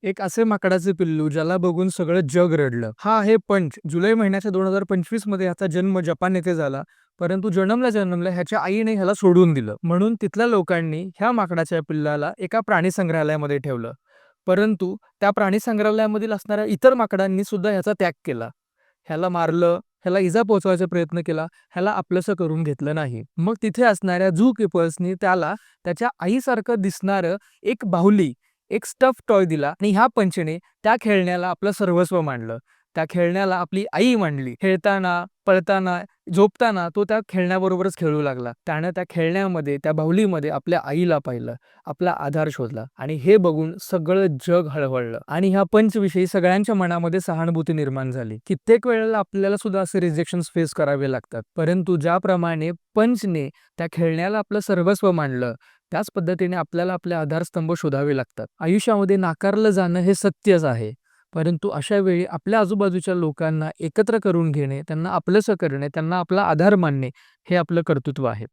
एक असे माकडाचे पिल्लू ज्याला बघून सगळं जग रडलं. हा आहे पंच. जुलै महिन्याच्या 2025 मध्ये ह्याचा जन्म जपान येथे झाला. परंतु जन्मल्या ह्याच्या आईने ह्याला सोडून दिलं. म्हणून तिथल्या लोकांनी ह्या माकडाच्या पिल्लाला एका प्राणी संग्रहालयामध्ये ठेवलं. परंतु त्या प्राणी संग्रहालयामधील असणाऱ्या इतर माकडांनी सुद्धा ह्याचा त्याग केला. ह्याला मारलं, ह्याला इजा पोहोचवायचा प्रयत्न केला, ह्याला आपलंसं करून घेतलं नाही. मग तिथे असणाऱ्या झू किपर्सनी त्याला त्याच्या आईसारखं दिसणारं एक बाहुली, एक स्टफ टॉय दिला आणि ह्या पंचने त्या खेळण्याला आपलं सर्वस्व मानलं. त्या खेळण्याला आपली आई मानली. खेळताना, पळताना, झोपताना तो त्या खेळण्याबरोबरच खेळू लागला. त्यानं त्या खेळण्यामध्ये, त्या बाहुलीमध्ये आपल्या आईला पाहिलं, आपला आधार शोधला आणि हे बघून सगळं जग हळहळलं आणि ह्या पंचविषयी सगळ्यांच्या मनामध्ये सहानुभूती निर्माण झाली. कित्येक वेळेला आपल्याला सुद्धा असे रिजेक्शन्स फेस करावे लागतात. परंतु ज्याप्रमाणे पंचने त्या खेळण्याला आपलं सर्वस्व मानलं, त्याच पद्धतीने आपल्याला आपले आधारस्तंभ शोधावे लागतात. आयुष्यामध्ये नाकारलं जाणं हे सत्यच आहे. परंतु अशा वेळी आपल्या आजूबाजूच्या लोकांना एकत्र करून घेणे, त्यांना आपलंसं करणे, त्यांना आपला आधार मानणे हे आपलं कर्तृत्व आहे.